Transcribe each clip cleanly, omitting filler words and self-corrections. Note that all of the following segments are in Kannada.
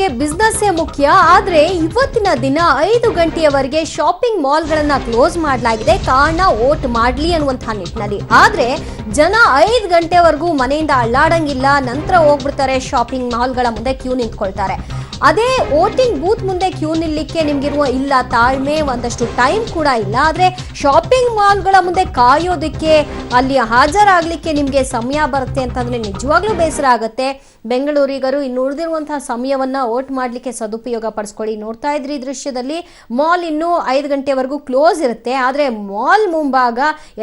ಜನರಿಗೆ ಬಿಸ್ನೆಸ್ಸೇ ಮುಖ್ಯ. ಆದ್ರೆ ಇವತ್ತಿನ ದಿನ 5 ಗಂಟೆಯವರೆಗೆ ಶಾಪಿಂಗ್ ಮಾಲ್ಗಳನ್ನ ಕ್ಲೋಸ್ ಮಾಡಲಾಗಿದೆ. ಕಾರಣ ವೋಟ್ ಮಾಡ್ಲಿ ಅನ್ನುವಂತಹ ನಿಟ್ಟಿನಲ್ಲಿ. ಆದ್ರೆ ಜನ 5 ಗಂಟೆವರೆಗೂ ಮನೆಯಿಂದ ಅಳ್ಳಾಡಂಗಿಲ್ಲ. ನಂತರ ಹೋಗ್ಬಿಡ್ತಾರೆ, ಶಾಪಿಂಗ್ ಮಾಲ್ಗಳ ಮುಂದೆ ಕ್ಯೂ ನಿಂತ್ಕೊಳ್ತಾರೆ. ಅದೇ ವೋಟಿಂಗ್ ಬೂತ್ ಮುಂದೆ ಕ್ಯೂ ನಿಲ್ಲಕ್ಕೆ ನಿಮ್ಗಿರುವ ಇಲ್ಲ ತಾಳ್ಮೆ, ಒಂದಷ್ಟು ಟೈಮ್ ಕೂಡ ಇಲ್ಲ. ಆದ್ರೆ ಶಾಪಿಂಗ್ ಮಾಲ್ಗಳ ಮುಂದೆ ಕಾಯೋದಕ್ಕೆ, ಅಲ್ಲಿ ಹಾಜರಾಗ್ಲಿಕ್ಕೆ ನಿಮ್ಗೆ ಸಮಯ ಬರುತ್ತೆ ಅಂತಂದ್ರೆ ನಿಜವಾಗ್ಲೂ ಬೇಸರ ಆಗುತ್ತೆ. ಬೆಂಗಳೂರಿಗರು ಇನ್ನು ಉಳಿದಿರುವಂತಹ ಸಮಯವನ್ನ ವೋಟ್ ಮಾಡ್ಲಿಕ್ಕೆ ಸದುಪಯೋಗ ಪಡಿಸ್ಕೊಳ್ಳಿ. ನೋಡ್ತಾ ಇದ್ರಿ ದೃಶ್ಯದಲ್ಲಿ ಮಾಲ್ ಇನ್ನೂ 5 ಗಂಟೆವರೆಗೂ ಕ್ಲೋಸ್ ಇರುತ್ತೆ. ಆದ್ರೆ ಮಾಲ್ ಮುಂಭಾಗ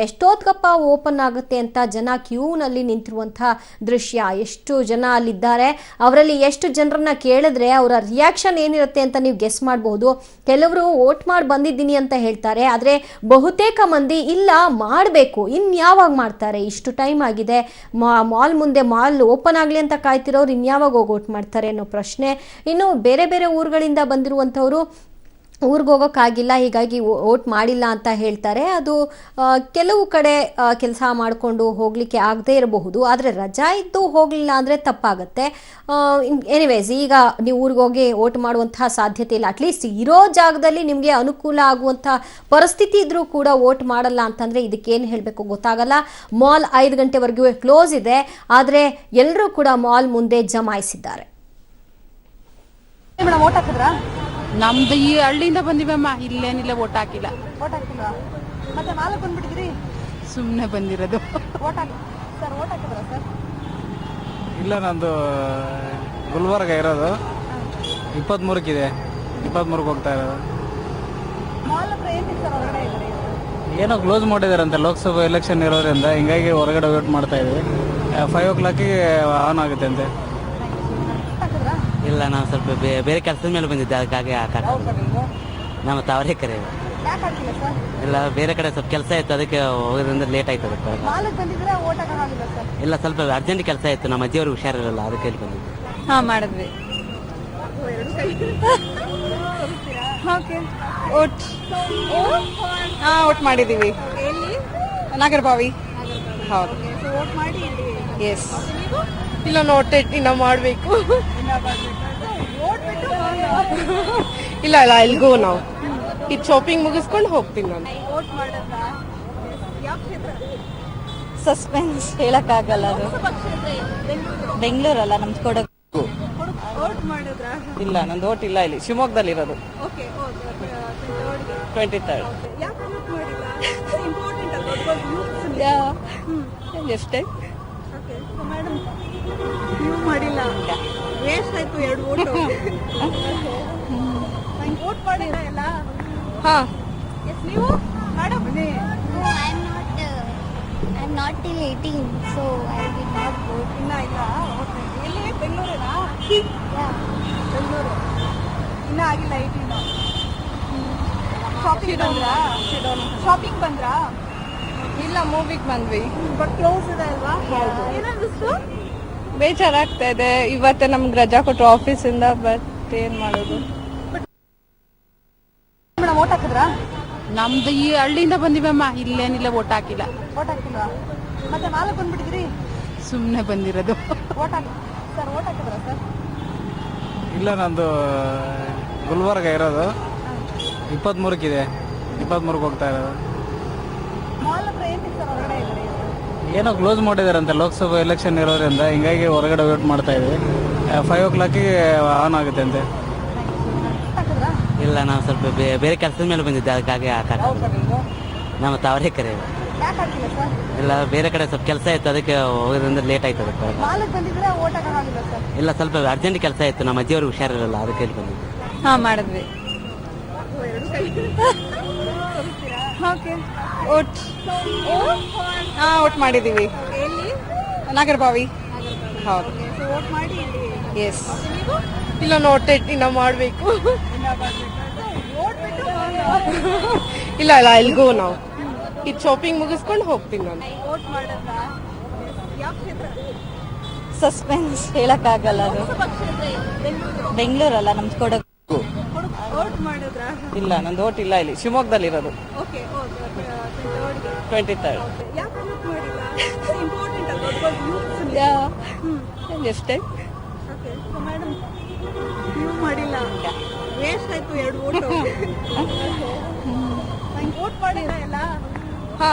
ಎಷ್ಟೊತ್ಕಪ್ಪ ಓಪನ್ ಆಗುತ್ತೆ ಅಂತ ಜನ ಕ್ಯೂನಲ್ಲಿ ನಿಂತಿರುವಂತಹ ದೃಶ್ಯ. ಎಷ್ಟು ಜನ ಅಲ್ಲಿದ್ದಾರೆ, ಅವರಲ್ಲಿ ಎಷ್ಟು ಜನರನ್ನ ಕೇಳಿದ್ರೆ ಅವರ ರಿಯಾಕ್ಷನ್ ಏನಿರುತ್ತೆ ಅಂತ ನೀವು ಗೆಸ್ ಮಾಡಬಹುದು. ಕೆಲವರು ವೋಟ್ ಮಾಡಿ ಬಂದಿದ್ದೀನಿ ಅಂತ ಹೇಳ್ತಾರೆ, ಆದ್ರೆ ಬಹುತೇಕ ಮಂದಿ ಇಲ್ಲ ಮಾಡಬೇಕು, ಇನ್ಯಾವಾಗ ಮಾಡ್ತಾರೆ, ಇಷ್ಟು ಟೈಮ್ ಆಗಿದೆ, ಮಾಲ್ ಮುಂದೆ ಮಾಲ್ ಓಪನ್ ಆಗಲಿ ಅಂತ ಕಾಯ್ತಿರೋರು ಇನ್ಯಾವಾಗ ಹೋಗಿ ವೋಟ್ ಮಾಡ್ತಾರೆ ಅನ್ನೋ ಪ್ರಶ್ನೆ. ಇನ್ನು ಬೇರೆ ಬೇರೆ ಊರುಗಳಿಂದ ಬಂದಿರುವಂಥವ್ರು ಊರಿಗೆ ಹೋಗೋಕ್ಕಾಗಿಲ್ಲ, ಹೀಗಾಗಿ ವೋಟ್ ಮಾಡಿಲ್ಲ ಅಂತ ಹೇಳ್ತಾರೆ. ಅದು ಕೆಲವು ಕಡೆ ಕೆಲಸ ಮಾಡಿಕೊಂಡು ಹೋಗಲಿಕ್ಕೆ ಆಗದೇ ಇರಬಹುದು. ಆದರೆ ರಜಾ ಇದ್ದು ಹೋಗಲಿಲ್ಲ ಅಂದರೆ ತಪ್ಪಾಗುತ್ತೆ. ಎನಿವೇಸ್, ಈಗ ನೀವು ಊರಿಗೆ ಹೋಗಿ ವೋಟ್ ಮಾಡುವಂತಹ ಸಾಧ್ಯತೆ ಇಲ್ಲ. ಅಟ್ಲೀಸ್ಟ್ ಇರೋ ಜಾಗದಲ್ಲಿ ನಿಮಗೆ ಅನುಕೂಲ ಆಗುವಂಥ ಪರಿಸ್ಥಿತಿ ಇದ್ರೂ ಕೂಡ ವೋಟ್ ಮಾಡಲ್ಲ ಅಂತಂದರೆ ಇದಕ್ಕೇನು ಹೇಳಬೇಕು ಗೊತ್ತಾಗಲ್ಲ. ಮಾಲ್ 5 ಗಂಟೆವರೆಗೂ ಕ್ಲೋಸ್ ಇದೆ, ಆದರೆ ಎಲ್ಲರೂ ಕೂಡ ಮಾಲ್ ಮುಂದೆ ಜಮಾಯಿಸಿದ್ದಾರೆ. ವೋಟ್ ಹಾಕಿದ್ರಾ? ನಮ್ದು ಈ ಹಳ್ಳಿಯಿಂದ ಬಂದಿವಮ್ಮ, ಇಲ್ಲೇನಿಲ್ಲ ವೋಟ್ ಹಾಕಿಲ್ಲ. ವೋಟ್ ಹಾಕಿಲ್ಲ, ಮತ್ತೆ ಮಾಲಕ್ಕೆ ಬಂದ್ಬಿಟ್ಟಿದ್ರಿ? ಸುಮ್ಮನೆ ಬಂದಿರೋದು. ವೋಟ್ ಸರ್, ವೋಟ್ ಹಾಕಿದ್ರಾ ಸರ್? ಇಲ್ಲ, ನಂದು ಗುಲ್ಬರ್ಗ ಇರೋದು. 23ಕ್ಕಿದೆ, 23ಕ್ಕೆ ಹೋಗ್ತಾ ಇರೋದು. ಮಾಲ್ ಹತ್ರ ಏನಿದೆ ಸರ್? ಹೊರಗಡೆ ಇದ್ದಾರೆ, ಏನೋ ಕ್ಲೋಸ್ ಮಾಡಿದಾರಂತೆ ಲೋಕಸಭಾ ಎಲೆಕ್ಷನ್ ಇರೋದ್ರಿಂದ, ಹಿಂಗಾಗಿ ಹೊರಗಡೆ ವೇಟ್ ಮಾಡ್ತಾ ಇದ್ವಿ. 5 o'clockಗೆ ಆನ್ ಆಗುತ್ತೆ ಅಂತೆ. ಇಲ್ಲ, ನಾವು ಸ್ವಲ್ಪ ಬೇರೆ ಕೆಲಸದ ಮೇಲೆ ಬಂದಿದ್ದೆ, ಅದಕ್ಕಾಗಿ ನಮ್ಮ ತಾವರೇ ಕರೆ. ಯಾಕೆ ಹಾಕಿಲ್ಲ ಸರ್? ಇಲ್ಲ, ಬೇರೆ ಕಡೆ ಸ್ವಲ್ಪ ಕೆಲಸ ಇತ್ತು, ಅದಕ್ಕೆ ಹೋಗೋದ್ರಿಂದ ಲೇಟ್ ಆಯ್ತು. ಅದಕ್ಕೆ ಮಾಲಕ್ಕೆ ಬಂದಿದ್ರೆ ವೋಟ್ ಹಾಕೋಕ್ಕಾಗಿಲ್ಲ ಸರ್? ಇಲ್ಲ, ಸ್ವಲ್ಪ ಅರ್ಜೆಂಟ್ ಕೆಲಸ ಇತ್ತು, ನಮ್ಮ ಅಜ್ಜಿಯವ್ರಿಗೆ ಹುಷಾರಿರಲ್ಲ, ಅದಕ್ಕೆ ಇಲ್ಲಿ ಬಂದಿದ್ದೆ. ಹಾಂ, ಮಾಡಿದ್ವಿ. ಓಕೆ, ವೋಟ್ ವೋಟ್ ಮಾಡಿದ್ದೀವಿ. ಎಲ್ಲಿ? ನಾಗರಬಾವಿ. ಹೌದು. ವೋಟ್ ಮಾಡಿ? ಎಸ್. ಇಲ್ಲ, ನೋಟ್ ಇನ್ನ ಮಾಡಬೇಕು. ವೋಟ್ ಬಿಟ್ಟು ಇಲ್ಲ ಇಲ್ಲ, ಎಲ್ಗೂ ನಾವು ಇದು ಶಾಪಿಂಗ್ ಮುಗಿಸ್ಕೊಂಡು ಹೋಗ್ತೀನಿ ನಾನು. ವೋಟ್ ಮಾಡಿದ್ರಾ? ಯಾವ ಕ್ಷೇತ್ರ? ಸಸ್ಪೆನ್ಸ್ ಹೇಳಕ್ಕಾಗಲ್ಲ. ಅದು ಬೆಂಗಳೂರಲ್ಲ, ನಮ್ದು ಕೊಡಗು. ವೋಟ್ ಮಾಡಿದ್ರಾ? ಇಲ್ಲ, ನಂದು ವೋಟ್ ಇಲ್ಲ, ಇಲ್ಲಿ ಶಿವಮೊಗ್ಗದಲ್ಲಿ ಇರೋದು. Okay, 23rd. ಯಾಕೆ ವೋಟ್ ಮಾಡಿಲ್ಲ? ಇಂಪಾರ್ಟೆಂಟ್ ಅಲ್ವಾ? ಎಷ್ಟೇ. ಓಕೆ, ಮೇಡಮ್ ನೀವು ಮಾಡಿಲ್ಲ, ವೇಸ್ಟ್ ಆಯ್ತು 2 ವೋಟ್. ವೋಟ್ ಮಾಡಿಲ್ಲ ಎಲ್ಲ? ಹಾಂ. ಎಸ್, ನೀವು madam? No, I'm not till 18, so I did not vote. ಇಲ್ಲ ಇಲ್ಲ. ಓಕೆ, ಎಲ್ಲಿ? ಬೆಂಗಳೂರಿನಾ? Yeah. ಬೆಂಗಳೂರು. ಇನ್ನೂ ಆಗಿಲ್ಲ 18. ಶಾಪಿಂಗ್ ಬಂದ್ರಾ? ಶಾಪಿಂಗ್ ಬಂದ್ರಾ? ಇಲ್ಲ, ಮೂವಿಗೆ ಬಂದ್ವಿ. ಬಟ್ ಕ್ಲೋಸ್ ಇದೆ ಅಲ್ವಾ? ಏನನ್ನಿಸ್ತು? ಬೇಜಾರಾಗ್ತಾ ಇದೆ. ಇವತ್ತೇ ನಮ್ಗೆ ರಜಾ ಕೊಟ್ಟರು ಆಫೀಸಿಂದ, ಬಟ್ ಏನು ಮಾಡೋದು. ಮೇಡಮ್, ವೋಟ್ ಹಾಕಿದ್ರಾ? ನಮ್ದು ಈ ಹಳ್ಳಿಯಿಂದ ಬಂದಿವಮ್ಮ, ಇಲ್ಲೇನಿಲ್ಲ ವೋಟ್ ಹಾಕಿಲ್ಲ. ವೋಟ್ ಹಾಕಿಲ್ವಾ? ಮತ್ತೆ ಮಾಲಕ್ಕೆ ಬಂದ್ಬಿಟ್ಟಿದ್ರಿ? ಸುಮ್ಮನೆ ಬಂದಿರೋದು. ವೋಟ್ ಹಾಕಿ ಸರ್, ವೋಟ್ ಹಾಕಿದ್ರಾ ಸರ್? ಇಲ್ಲ, ನಂದು ಗುಲ್ಬರ್ಗ ಇರೋದು. 23ಕ್ಕಿದೆ, 23ಕ್ಕೆ ಹೋಗ್ತಾ ಇರೋದು. ಮಾಲ್ ಹತ್ರ ಏನಿದೆ ಸರ್? ಹೊರಗಡೆ ಇದ್ದಾರೆ, ಏನೋ ಕ್ಲೋಸ್ ಮಾಡಿದಾರಂತೆ ಲೋಕಸಭಾ ಎಲೆಕ್ಷನ್ ಇರೋದ್ರಿಂದ, ಹಿಂಗಾಗಿ ಹೊರಗಡೆ ವೇಟ್ ಮಾಡ್ತಾ ಇದ್ವಿ. 5 o'clockಗೆ ಆನ್ ಆಗುತ್ತೆ ಅಂತೆ. ಹಾಕಿದ್ರಾ? ಇಲ್ಲ, ನಾವು ಸ್ವಲ್ಪ ಬೇರೆ ಕೆಲಸದ ಮೇಲೆ ಬಂದಿದ್ದೆ, ಅದಕ್ಕಾಗಿ ನಮ್ಮ ತಾವರೇ ಕರೆ. ಯಾಕೆ ಹಾಕಿಲ್ಲ ಸರ್? ಇಲ್ಲ, ಬೇರೆ ಕಡೆ ಸ್ವಲ್ಪ ಕೆಲಸ ಇತ್ತು, ಅದಕ್ಕೆ ಹೋಗೋದ್ರಿಂದ ಲೇಟ್ ಆಯ್ತು. ಅದಕ್ಕೆ ಮಾಲಕ್ಕೆ ಬಂದಿದ್ರೆ ವೋಟ್ ಹಾಕೋಕ್ಕಾಗಿಲ್ಲ ಸರ್? ಇಲ್ಲ, ಸ್ವಲ್ಪ ಅರ್ಜೆಂಟ್ ಕೆಲಸ ಇತ್ತು, ನಮ್ಮ ಅಜ್ಜಿಯವ್ರಿಗೆ ಹುಷಾರಿರಲ್ಲ, ಅದಕ್ಕೆ ಇಲ್ಲಿ ಬಂದಿದ್ದೆ. ಹಾಂ, ಮಾಡಿದ್ವಿ. ಓಕೆ, ವೋಟ್ ವೋಟ್ ಮಾಡಿದ್ದೀವಿ. ಎಲ್ಲಿ? ನಾಗರಬಾವಿ. ಹೌದು. ವೋಟ್ ಮಾಡಿ? ಎಸ್. ಇಲ್ಲ, ನೋಟ್ ಇನ್ನ ಮಾಡಬೇಕು. ವೋಟ್ ಬಿಟ್ಟು ಇಲ್ಲ ಇಲ್ಲ, ಎಲ್ಗೂ ನಾವು ಇದು ಶಾಪಿಂಗ್ ಮುಗಿಸ್ಕೊಂಡು ಹೋಗ್ತೀನಿ ನಾನು. ವೋಟ್ ಮಾಡಿದ್ರಾ? ಯಾವ ಕ್ಷೇತ್ರ? ಸಸ್ಪೆನ್ಸ್ ಹೇಳಕ್ಕಾಗಲ್ಲ. ಅದು ಬೆಂಗಳೂರಲ್ಲ, ನಮ್ದು ಕೊಡಗು. ವೋಟ್ ಮಾಡಿದ್ರಾ? ಇಲ್ಲ, ನಂದು ವೋಟ್ ಇಲ್ಲ, ಇಲ್ಲಿ ಶಿವಮೊಗ್ಗದಲ್ಲಿ ಇರೋದು. Okay, 23rd. ಯಾಕೆ ವೋಟ್ ಮಾಡಿಲ್ಲ? ಇಂಪಾರ್ಟೆಂಟ್ ಅಲ್ವಾ? ಎಷ್ಟೇ. ಓಕೆ, ಮೇಡಮ್ ನೀವು ಮಾಡಿಲ್ಲ ವೇಸ್ಟ್ ಆಯ್ತು 2 ಓಟು ವೋಟ್ ಮಾಡಿಲ್ಲ ಎಲ್ಲ ಹಾ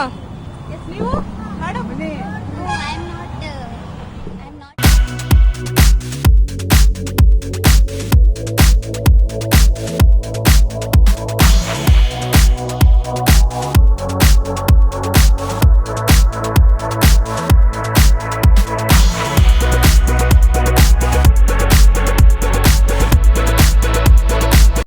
ಎಸ್ ನೀವು ಮೇಡಮ್